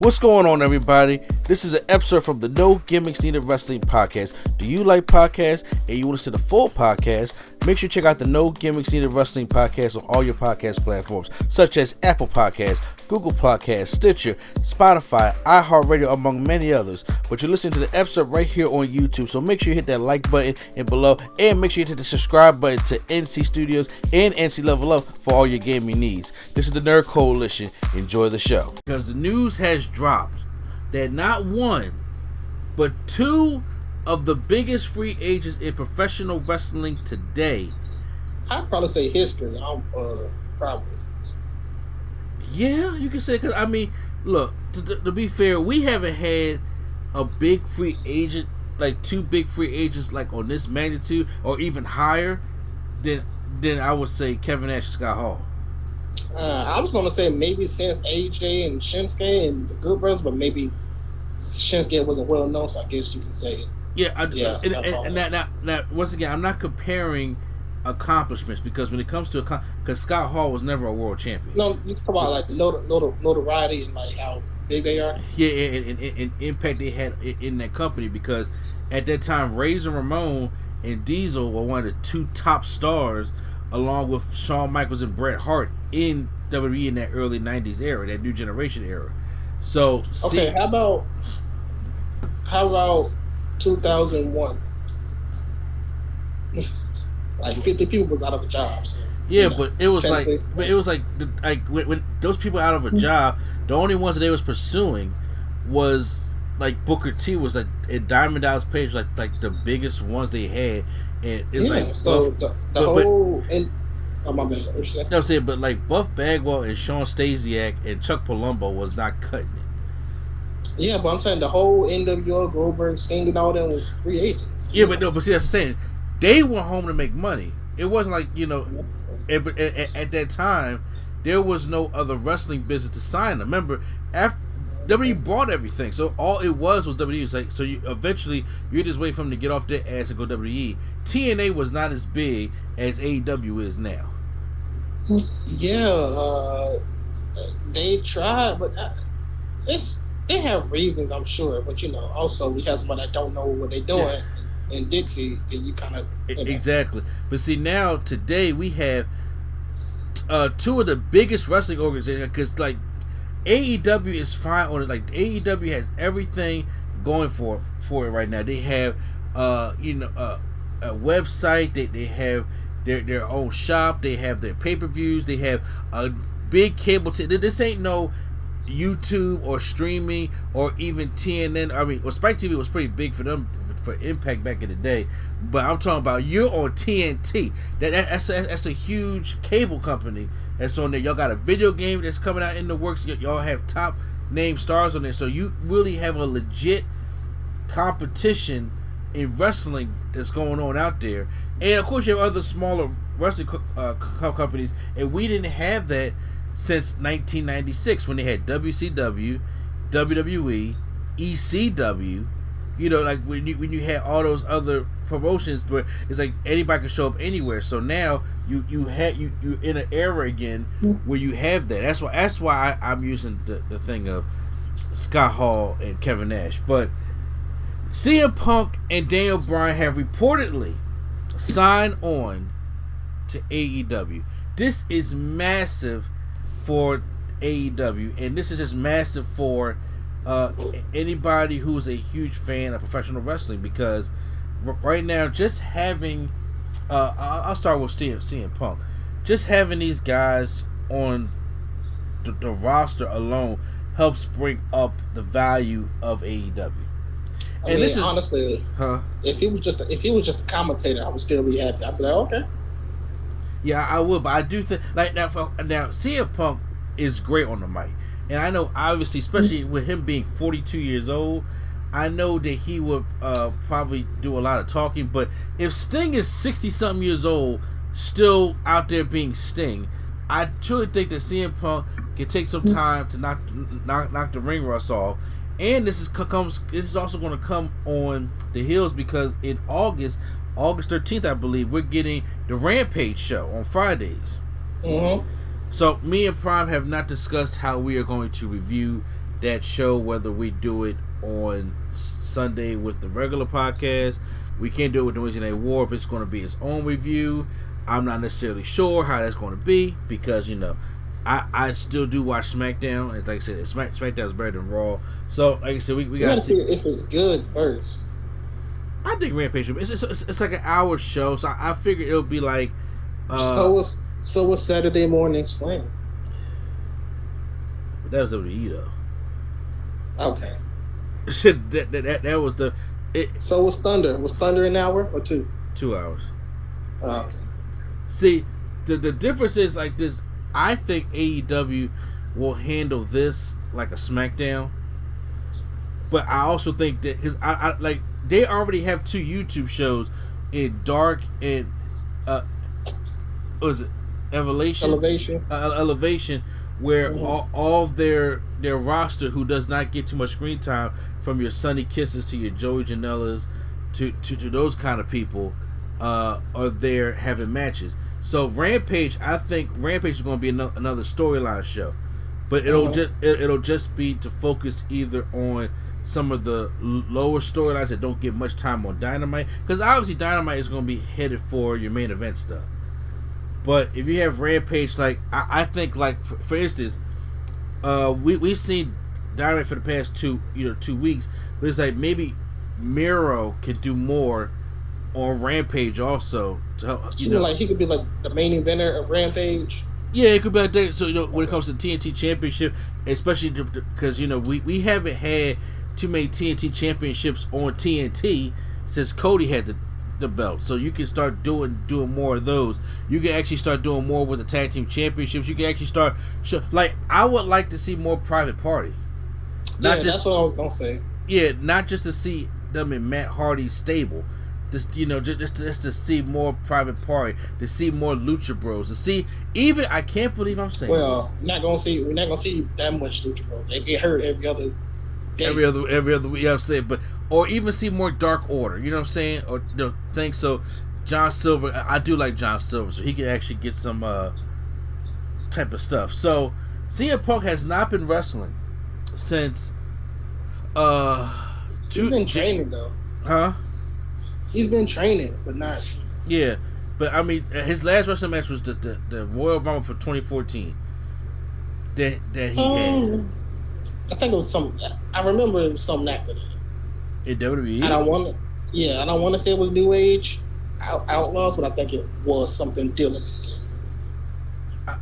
What's going on, everybody? This is an episode from the No Gimmicks Needed Wrestling podcast. Do you like podcasts and you want to see the full podcast? Make sure you check out the No Gimmicks Needed Wrestling podcast on all your podcast platforms, such as Apple Podcasts, Google Podcasts, Stitcher, Spotify, iHeartRadio, among many others. But you're listening to the episode right here on YouTube, so make sure you hit that like button and below, and make sure you hit the subscribe button to NC Studios and NC Level Up for all your gaming needs. This is the Nerd Coalition. Enjoy the show. Because the news has dropped that not one, but two of the biggest free agents in professional wrestling today. I'd probably say history. Probably. Yeah, you can say, because I mean, look, to be fair, we haven't had a big free agent, like two big free agents, like on this magnitude or even higher than I would say Kevin Nash and Scott Hall. I was gonna say maybe since AJ and Shinsuke and the Good Brothers, but maybe Shinsuke wasn't well known, so I guess you can say. Yeah, and now once again, I'm not comparing accomplishments, because when it comes to because Scott Hall was never a world champion. No, you talk about like notoriety and like how big they are. Yeah, and impact they had in that company, because at that time Razor Ramon and Diesel were one of the two top stars, along with Shawn Michaels and Bret Hart in WWE in that early 90s era, that new generation era. So okay, how about 2001? Like 50 people was out of a job. So, yeah, but it was like when those people out of a job, the only ones that they was pursuing was like Booker T was like, and Diamond Dallas Page, like the biggest ones they had, and it's like so Buff, the whole. Oh my bad. What you say? No, I'm saying, but like Buff Bagwell and Sean Stasiak and Chuck Palumbo was not cutting it. Yeah, but I'm saying the whole NWO, Goldberg, Sting, and all them was free agents. Yeah, but see, that's what I'm saying. They went home to make money. It wasn't like, at that time, there was no other wrestling business to sign them. Remember, after WWE bought everything, so all it was WWE. It's like, so you eventually you're just waiting for them to get off their ass and go WWE. TNA was not as big as AEW is now. Yeah, they tried, but they have reasons, I'm sure. But also we have somebody that don't know what they're doing. Yeah. In Dixie, then you kind of exactly. But see, now today we have two of the biggest wrestling organizations, because like AEW is fine on it. Like AEW has everything going for it right now. They have a website. They have their own shop. They have their pay-per-views. They have a big cable. This ain't no YouTube or streaming or even TNN. I mean, Spike TV was pretty big for them, for Impact back in the day, but I'm talking about you're on TNT. That's a huge cable company that's on there. Y'all got a video game that's coming out in the works. Y'all have top name stars on there, so you really have a legit competition in wrestling that's going on out there. And of course, you have other smaller wrestling companies, and we didn't have that since 1996 when they had WCW, WWE, ECW. Like when you had all those other promotions, where it's like anybody can show up anywhere. So now you're in an era again where you have that. That's why I'm using the thing of Scott Hall and Kevin Nash. But CM Punk and Daniel Bryan have reportedly signed on to AEW. This is massive for AEW, and this is just massive for anybody who's a huge fan of professional wrestling, because right now, just having I'll start with CM Punk. Just having these guys on the roster alone helps bring up the value of AEW. And this is honestly, if he was just a commentator, I would still be happy. I'd be like, okay. Yeah, I would, but I do think like now CM Punk is great on the mic. And I know, obviously, especially with him being 42 years old, I know that he would probably do a lot of talking. But if Sting is 60-something years old, still out there being Sting, I truly think that CM Punk can take some time to knock the ring rust off. And this is also going to come on the heels, because in August 13th, I believe, we're getting the Rampage show on Fridays. Mm-hmm. So me and Prime have not discussed how we are going to review that show, whether we do it on Sunday with the regular podcast. We can't do it with the Wednesday Night War if it's going to be its own review. I'm not necessarily sure how that's going to be because, I still do watch SmackDown. And like I said, SmackDown is better than Raw. So, like I said, we got to see if it's good first. I think Rampage, it's like an hour show, so I figure it'll be like... So was Saturday Morning Slam. But that was WWE, though. Okay. that was the... So was Thunder. Was Thunder an hour or 2? 2 hours. Oh, okay. See, the difference is like this. I think AEW will handle this like a SmackDown, but I also think that because I like they already have 2 YouTube shows in Dark and what was it Elevation, where all of their roster who does not get too much screen time, from your Sonny Kisses to your Joey Janela's to those kind of people, are there having matches. So Rampage, I think Rampage is going to be another storyline show, but it'll just be to focus either on some of the lower storylines that don't get much time on Dynamite, because obviously Dynamite is going to be headed for your main event stuff. But if you have Rampage, like I think, like for instance, we've seen Dynamite for the past 2 weeks, but it's like maybe Miro could do more on Rampage also to help. Like he could be like the main eventer of Rampage. Yeah, it could be like that. So when it comes to TNT Championship, especially because we haven't had too many TNT Championships on TNT since Cody had the belt. So you can start doing more of those. You can actually start doing more with the Tag Team Championships. You can actually start like I would like to see more Private Party. That's what I was gonna say. Yeah, not just to see them in Matt Hardy's stable. Just to see more Private Party, to see more Lucha Bros, to see even I can't believe I'm saying. Well, this. we're not gonna see that much Lucha Bros. They get hurt every other day. Every other week, I'm saying, but or even see more Dark Order. You know what I'm saying? Or things. So John Silver, I do like John Silver, so he can actually get some type of stuff. So CM Punk has not been wrestling since he's been training though. Huh? He's been training, but not. Yeah, but I mean, his last wrestling match was the Royal Rumble for 2014. That he had. I think it was some. I remember it was something after that. In WWE. I don't want to say it was New Age Outlaws, but I think it was something dealing with it.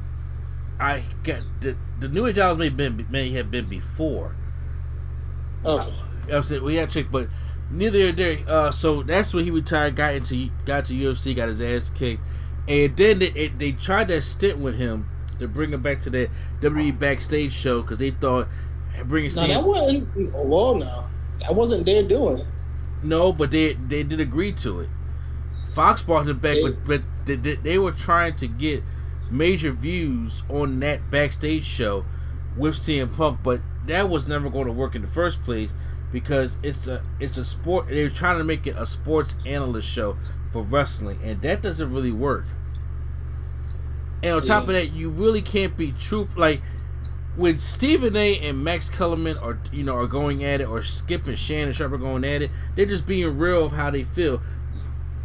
I got the New Age Outlaws may have been before. Okay. I said we had to check, but. Neither are there. So that's when he retired. Got to UFC. Got his ass kicked, and then they tried that stint with him to bring him back to that WWE backstage show because they thought bringing. No, that wasn't. Well, no, that wasn't their doing. No, but they did agree to it. Fox brought him back, but they were trying to get major views on that backstage show with CM Punk, but that was never going to work in the first place. Because it's a sport. They're trying to make it a sports analyst show for wrestling, and that doesn't really work. And on top of that, you really can't be truthful. Like when Stephen A. and Max Kellerman are going at it, or Skip and Shannon Sharp are going at it, they're just being real of how they feel.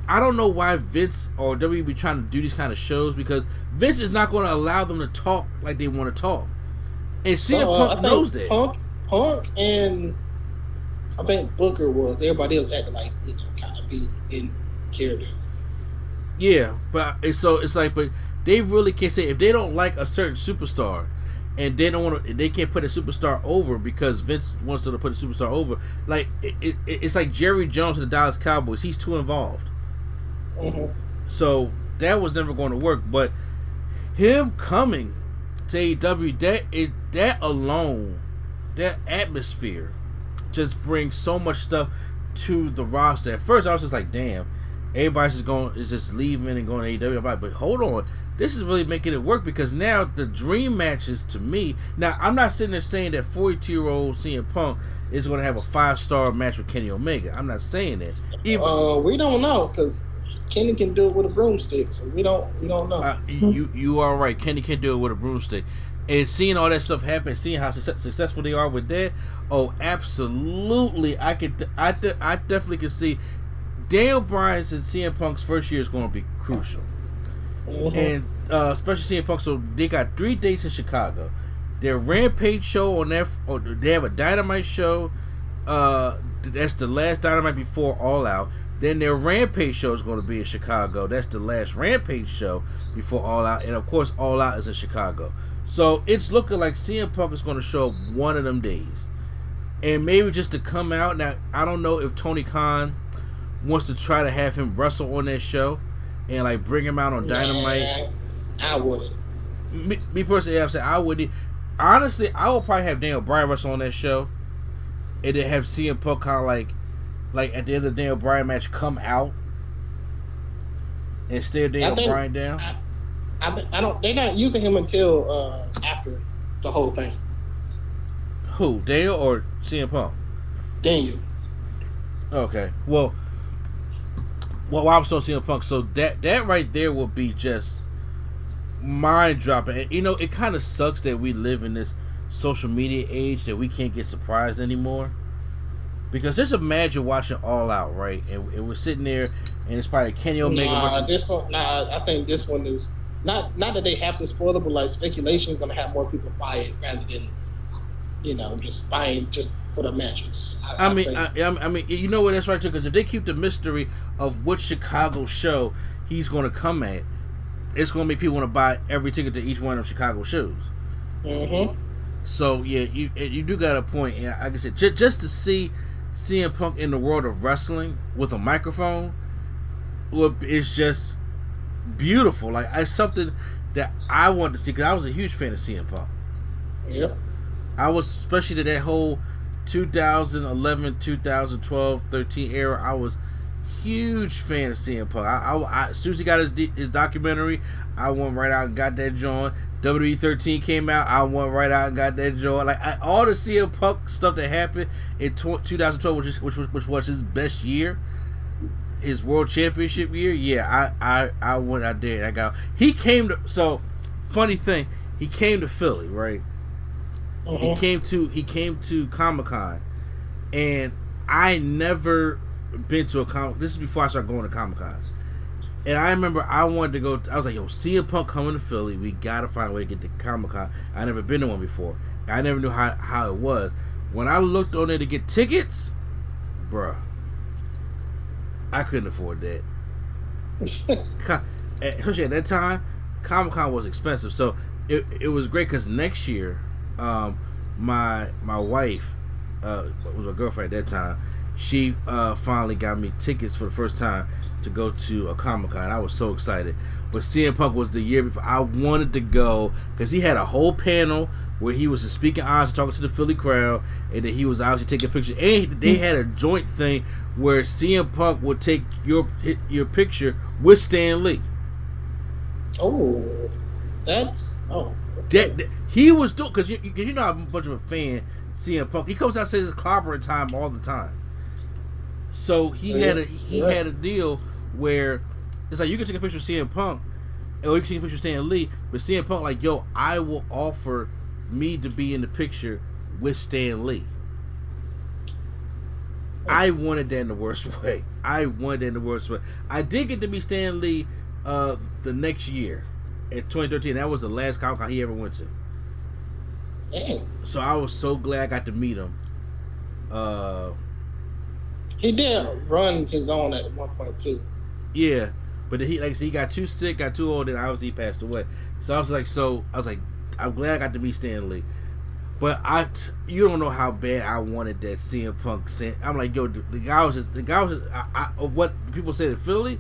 I don't know why Vince or WWE be trying to do these kind of shows, because Vince is not going to allow them to talk like they want to talk, and CM Punk knows that. Punk and I think Booker was. Everybody else had to kind of be in character. Yeah, but it's like, but they really can't say if they don't like a certain superstar, and they don't want to. They can't put a superstar over because Vince wants them to put a superstar over. Like it's like Jerry Jones and the Dallas Cowboys. He's too involved. Mm-hmm. So that was never going to work. But him coming to AEW, that alone, that atmosphere, just brings so much stuff to the roster. At first, I was just like, "Damn, everybody's just leaving and going to AEW." But hold on, this is really making it work, because now the dream matches to me. Now, I'm not sitting there saying that 42-year-old CM Punk is going to have a 5-star match with Kenny Omega. I'm not saying that. We don't know, because Kenny can do it with a broomstick, so we don't know. You are right. Kenny can do it with a broomstick. And seeing all that stuff happen, seeing how successful they are with that, oh, absolutely, I definitely can see Daniel Bryan's and CM Punk's first year is going to be crucial, and especially CM Punk. So they got 3 dates in Chicago. Their Rampage show on or they have a Dynamite show. That's the last Dynamite before All Out. Then their Rampage show is going to be in Chicago. That's the last Rampage show before All Out, and of course All Out is in Chicago. So it's looking like CM Punk is going to show up one of them days. And maybe just to come out. Now, I don't know if Tony Khan wants to try to have him wrestle on that show and like bring him out on Dynamite. I wouldn't. Me personally, I'm saying I wouldn't. Honestly, I would probably have Daniel Bryan wrestle on that show. And then have CM Punk kind of like at the end of the Daniel Bryan match come out and stare Daniel Bryan down. I don't. They're not using him until after the whole thing. Who, Daniel or CM Punk? Daniel. Okay. Well, I was still CM Punk, so that right there will be just mind dropping. And you know, it kind of sucks that we live in this social media age that we can't get surprised anymore. Because just imagine watching All Out, right? And we're sitting there, and it's probably Kenny Omega versus. I think this one is. Not that they have to spoil it, but like speculation is going to have more people buy it rather than, just buying just for the matches. I mean, you know what? That's right too. Because if they keep the mystery of which Chicago show he's going to come at, it's going to make people want to buy every ticket to each one of Chicago shows. Mm-hmm. So yeah, you do got a point. And like I said, just to see CM Punk in the world of wrestling with a microphone, is just beautiful. Like, it's something that I wanted to see because I was a huge fan of CM Punk. Yep. I was, especially to that whole 2011, 2012, 13 era. I was huge fan of CM Punk. I as soon as he got his documentary, I went right out and got that joint. WWE 13 came out, I went right out and got that joint. Like, all the CM Punk stuff that happened in 2012, which was his best year. His world championship year, yeah, I went out there and I got. He came to. So, funny thing, he came to Philly, right? Mm-hmm. He came to Comic-Con, and I never been to a comic. This is before I started going to Comic-Con, and I remember I wanted to go. I was like, "Yo, CM Punk coming to Philly. We gotta find a way to get to Comic-Con." I never been to one before. I never knew how it was. When I looked on there to get tickets, bruh, I couldn't afford that. Especially at that time, Comic-Con was expensive. So it was great because next year, my wife, was a girlfriend at that time, she finally got me tickets for the first time to go to a Comic-Con. I was so excited. But CM Punk was the year before. I wanted to go because he had a whole panel where he was speaking honest, talking to the Philly crowd, and then he was obviously taking pictures. And they had a joint thing where CM Punk would take your picture with Stan Lee. Oh, that's that he was doing because you know how much of a fan CM Punk. He comes out and says it's clobbering time all the time. So he had a deal where it's like you can take a picture of CM Punk, or you can take a picture of Stan Lee, but CM Punk like, yo, I will offer me to be in the picture with Stan Lee. I wanted that in the worst way. I did get to meet Stan Lee the next year in 2013. That was the last Comic-Con he ever went to. Dang. So I was so glad I got to meet him. He did run his own at one point too. Yeah, but he, like I said, he got too sick, got too old, and obviously he passed away. So I was like, I'm glad I got to meet Stan Lee. But you don't know how bad I wanted that CM Punk. I'm like, yo, the guy was what people said in Philly.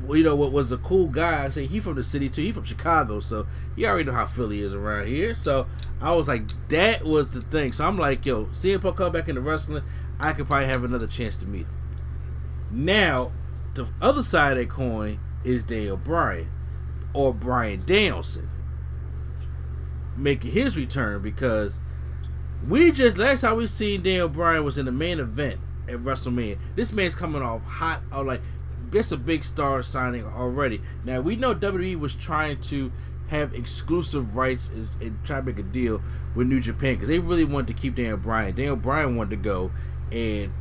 What was a cool guy. I say he from the city too. He from Chicago, so you already know how Philly is around here. So I was like, that was the thing. So I'm like, yo, CM Punk come back into wrestling, I could probably have another chance to meet him. Now, the other side of that coin is Daniel Bryan or Bryan Danielson making his return, because last time we seen Daniel Bryan was in the main event at WrestleMania. This man's coming off hot, like, this a big star signing already. Now we know WWE was trying to have exclusive rights and try to make a deal with New Japan because they really wanted to keep Daniel Bryan. Daniel Bryan wanted to go and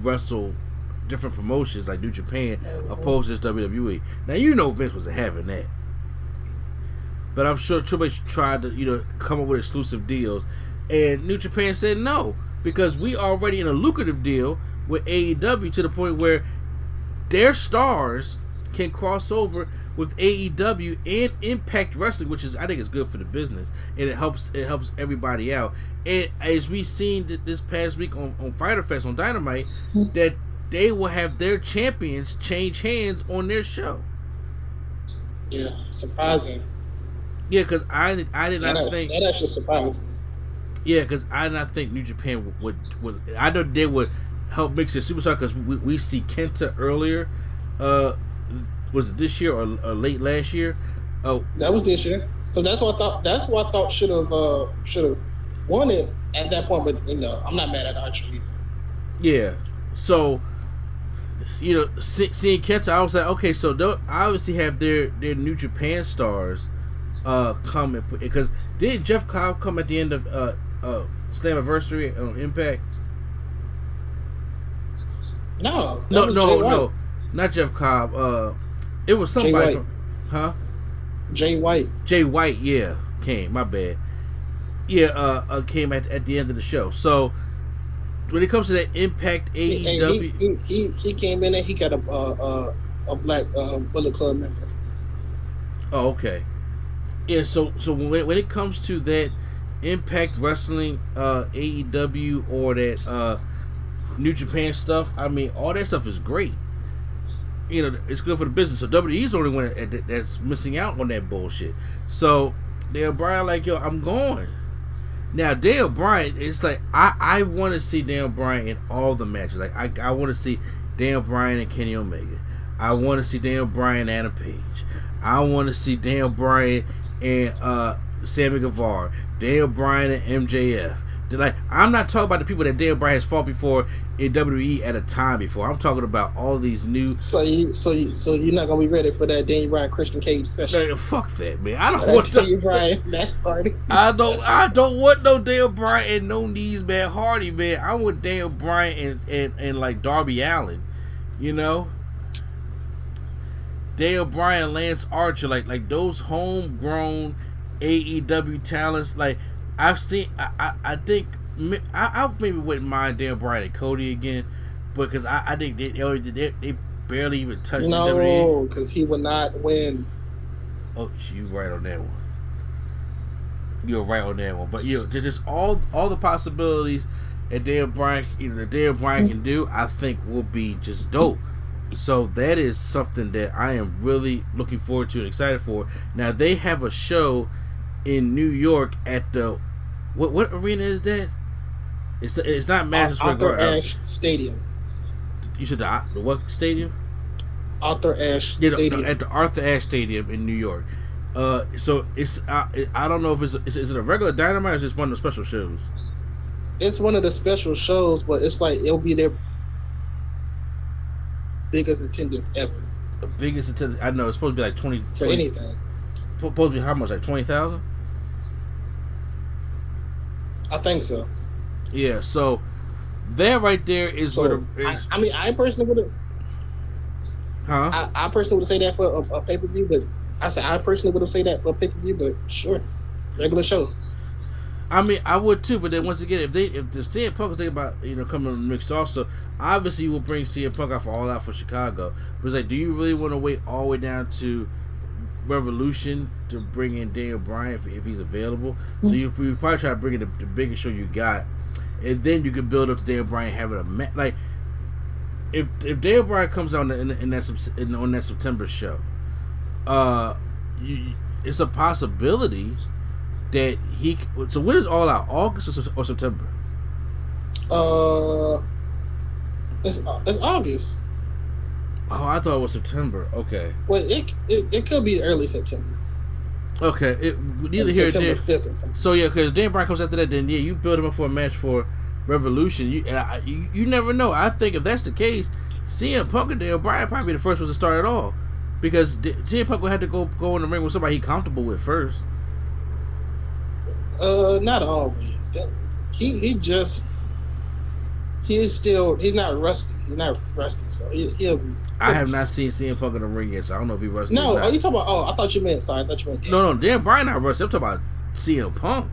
wrestle different promotions like New Japan opposed to this WWE. Now you know Vince was having that, but I'm sure Triple H tried to come up with exclusive deals, and New Japan said no because we already in a lucrative deal with AEW to the point where their stars can cross over with AEW and Impact Wrestling, which I think is good for the business, and it helps everybody out. And as we seen this past week on Fyter Fest on Dynamite, that they will have their champions change hands on their show. Yeah, surprising. Yeah, because I did not think that actually surprised me. Yeah, because I did not think New Japan would. I know they would help mix it superstar because we see Kenta earlier. Was it this year or late last year? Oh, that was this year. Because that's what I thought should have won it at that point. But I'm not mad at Archer either. Yeah. So seeing Kenta, I was like, okay, so they'll obviously have their New Japan stars come and put, because didn't Jeff Cobb come at the end of Slammiversary on Impact? No, not Jeff Cobb. It was somebody from, Jay White. Jay White, yeah, came. My bad. Yeah, came at the end of the show. So when it comes to that Impact AEW, he came in and he got a black Bullet Club member. Oh, okay. Yeah, so when it comes to that Impact Wrestling, AEW, or that New Japan stuff, I mean, all that stuff is great. It's good for the business. So WWE's the only one that's missing out on that bullshit. So Daniel Bryan, like, yo, I'm going. Now Daniel Bryan, it's like I want to see Daniel Bryan in all the matches. Like I want to see Daniel Bryan and Kenny Omega. I want to see Daniel Bryan and Adam Page. I want to see Daniel Bryan and Sammy Guevara. Daniel Bryan and MJF. Like, I'm not talking about the people that Daniel Bryan has fought before in WWE at a time before. I'm talking about all these new. So you're not gonna be ready for that Daniel Bryan Christian Cage special? Like, fuck that, man. I don't want Daniel Bryan Matt Hardy. I don't want no Daniel Bryan and no knees Matt Hardy, man. I want Daniel Bryan and like Darby Allin, Daniel Bryan, Lance Archer, like those homegrown AEW talents, like. I've seen. I think I maybe wouldn't mind Dan Bryan and Cody again, because I think they barely even touched the WWE. No, because he would not win. Oh, you're right on that one. You're right on that one. But just all the possibilities that Dan Bryan can do, I think will be just dope. So that is something that I am really looking forward to and excited for. Now they have a show in New York at the what arena is that? It's not Madison Square Garden. Arthur Ashe Stadium. You said the what stadium? Arthur Ashe Stadium. At the Arthur Ashe Stadium in New York. So it's I don't know if is it a regular Dynamite or is it one of the special shows? It's one of the special shows, but it's like it'll be their biggest attendance ever. The biggest attendance? I know it's supposed to be like 20 for anything. Supposed to be how much? Like 20,000? I think so. Yeah, so that right there is so, what is. I mean, I personally would have. Huh? I personally would say that for a pay per view, but I personally would have said that for a pay per view, but sure, regular show. I mean, I would too, but then once again, if the CM Punk is thinking about coming on the mix, also obviously you will bring CM Punk out for All Out for Chicago. But it's like, do you really want to wait all the way down to Revolution to bring in Daniel Bryan if he's available? So you probably try to bring in the biggest show you got, and then you can build up to Daniel Bryan having a match. Like if Daniel Bryan comes out on that September show, it's a possibility that he. So when is All Out? August or September? It's August. Oh, I thought it was September. Okay. Well, it could be early September. Okay, neither here nor there. September 5th or something. So yeah, because Dan Bryan comes after that, then you build him up for a match for Revolution. You never know. I think if that's the case, CM Punk and Daniel Bryan probably be the first ones to start it all. Because CM Punk had to go in the ring with somebody he comfortable with first. Not always. He's not rusty. He's not rusty, so he'll be. I have not seen CM Punk in the ring yet, so I don't know if he rusty. No, or not. Are you talking about? Oh, I thought you meant. Sorry, I thought you meant. No, Dan Bryan not rusty. I'm talking about CM Punk.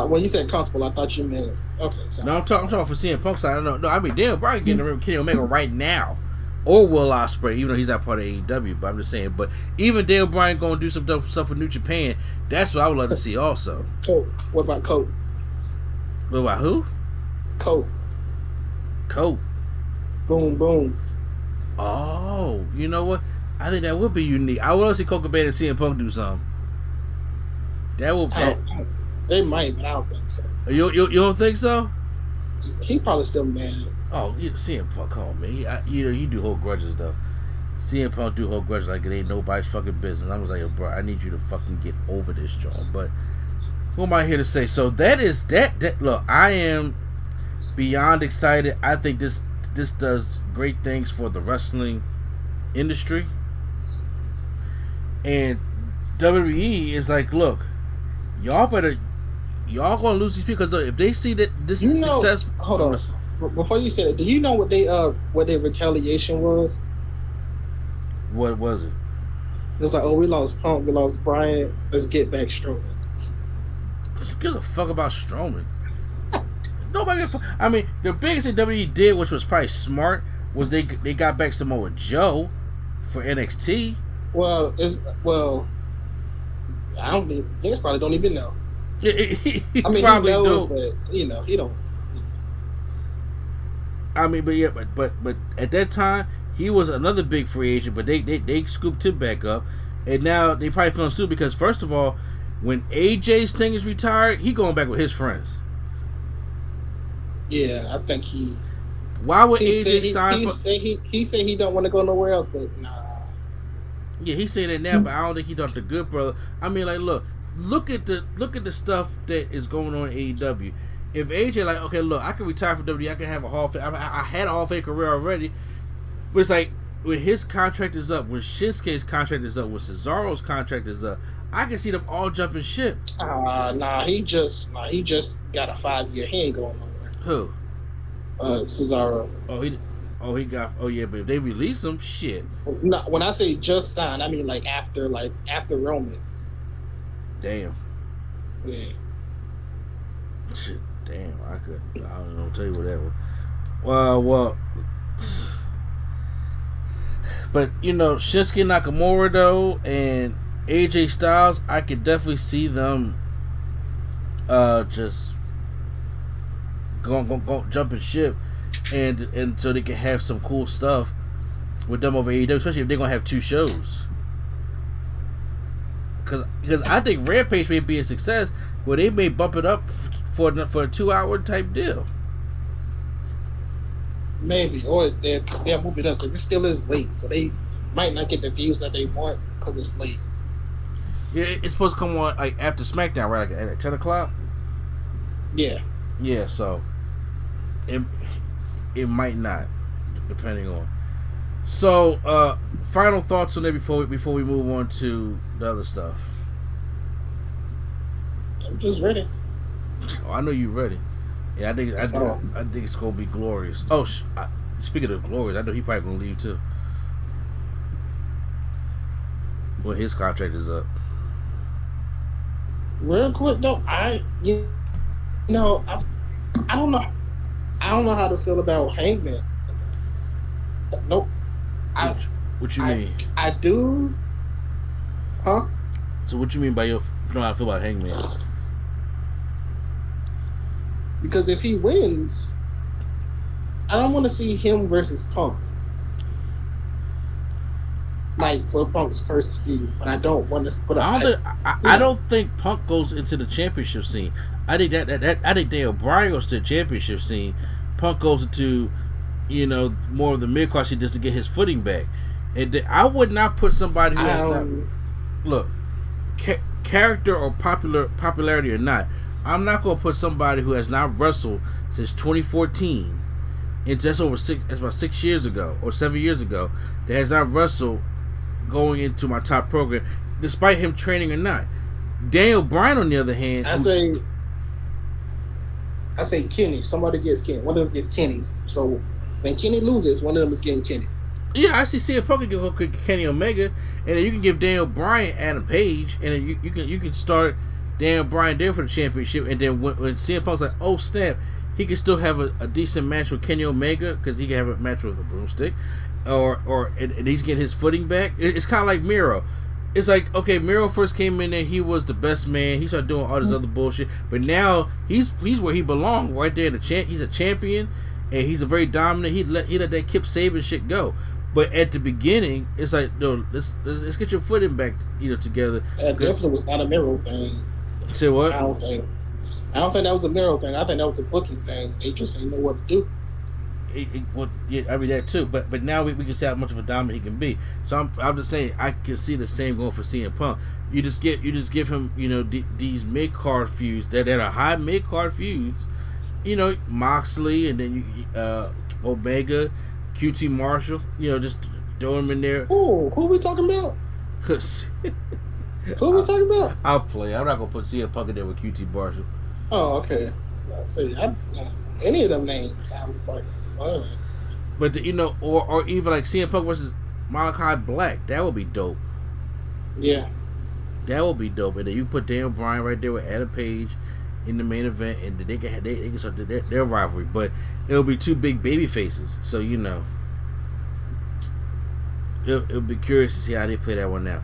When you said comfortable, I thought you meant. Okay, sorry. No, I'm talking for CM Punk side. I don't know. No, I mean Dan Bryan getting in the ring with Kenny Omega right now, or Will Ospreay, even though he's not part of AEW. But I'm just saying. But even Dan Bryan going to do some stuff for New Japan. That's what I would love to see also. Colt. What about Colt? What about who? Colt. Boom, boom. Oh, you know what? I think that would be unique. I would love to see Colt Cabana and CM Punk do something. That would. They might, but I don't think so. You don't think so? He probably still mad. Oh, CM Punk, come on, man. He do hold grudges though. CM Punk do hold grudges like it ain't nobody's fucking business. I was like, yo, bro, I need you to fucking get over this, John. But who am I here to say? So that is that. Look, I am beyond excited. I think this does great things for the wrestling industry. And WWE is like, look, y'all gonna lose these people because if they see that this is successful. Hold on, before you say that, do you know what their retaliation was? What was it? It was like, oh, we lost Punk, we lost Bryan. Let's get back Strowman. Who gives a fuck about Strowman? Nobody. I mean, the biggest thing WWE did, which was probably smart, was they got back Samoa Joe for NXT. Well, I don't think Vince probably don't even know. He I mean, probably he knows, do. But he don't. I mean, but yeah, but at that time he was another big free agent, but they scooped him back up, and now they probably feeling sued because first of all, when AJ's thing is retired, he going back with his friends. Yeah, I think he. Why would AJ sign? He said he don't want to go nowhere else, but nah. Yeah, he said that now, but I don't think he thought the good brother. I mean, like, look at the stuff that is going on in AEW. If AJ like, okay, look, I can retire from WWE, I can have a Hall of Fame. I had a Hall of Fame career already, but it's like when his contract is up, when Shinsuke's contract is up, when Cesaro's contract is up, I can see them all jumping ship. He just got a 5-year. He ain't going nowhere. Who? Cesaro. He got. Oh yeah, but if they release him, shit. No, when I say just signed, I mean like after Roman. Damn. Yeah. Shit. Damn. I don't know. Tell you whatever. Well. But Shinsuke Nakamura though and AJ Styles, I could definitely see them just go jumping ship, and so they can have some cool stuff with them over AEW, especially if they're gonna have 2 shows. Because I think Rampage may be a success, where they may bump it up for a 2-hour type deal. Maybe, or they'll move it up because it still is late, so they might not get the views that they want because it's late. Yeah, it's supposed to come on like after Smackdown, right? Like at 10 o'clock. Yeah. Yeah, so it might not, depending on. So, final thoughts on it before we move on to the other stuff. I'm just ready. Oh, I know you're ready. Yeah, I think it's gonna be glorious. Oh, speaking of glorious, I know he probably gonna leave too. Well, his contract is up. Real quick though, I don't know. I don't know how to feel about Hangman. Nope. What you mean? I do. Huh? So what you mean by how I feel about Hangman? Because if he wins, I don't want to see him versus Punk. Like for Punk's first feud, but I don't want to. I don't think Punk goes into the championship scene. I think I think Daniel Bryan goes to the championship scene. Punk goes into, more of the mid-card scene just to get his footing back. And I would not put somebody who has not character or popularity or not. I'm not going to put somebody who has not wrestled since 2014, and that's about 6 years ago or 7 years ago, that has not wrestled going into my top program, despite him training or not. Daniel Bryan, on the other hand, I say Kenny. Somebody gets Kenny. One of them gets Kenny's. So when Kenny loses, one of them is getting Kenny. Yeah, I see CM Punk can give Kenny Omega, and then you can give Daniel Bryan Adam Page, and then you can start Daniel Bryan there for the championship, and then when CM Punk's like, oh snap, he can still have a decent match with Kenny Omega because he can have a match with a broomstick, and he's getting his footing back. It's kind of like Miro. It's like, okay, Miro first came in there, he was the best man. He started doing all this other bullshit, but now he's where he belongs, right there. He's a champion, and he's a very dominant. He let that Kip Sabian shit go. But at the beginning, it's like, no, let's get your footing back, together. That definitely was not a Miro thing. Say what? I don't think that was a Miro thing. I think that was a booking thing. They just didn't know what to do. I mean that too, but now we can see how much of a dominant he can be. So I'm just saying I can see the same going for CM Punk. You just give him these mid card feuds that are high mid card feuds, Moxley and then Omega, QT Marshall, just throw him in there. Who we talking about? Who we talking about? I'll play. I'm not gonna put CM Punk in there with QT Marshall. Oh, okay. See, any of them names, I was like. But or even like CM Punk versus Malachi Black, that would be dope. Yeah, that would be dope. And then you put Daniel Bryan right there with Adam Page in the main event, and they can start their rivalry. But it'll be two big baby faces, so it'll be curious to see how they play that one out.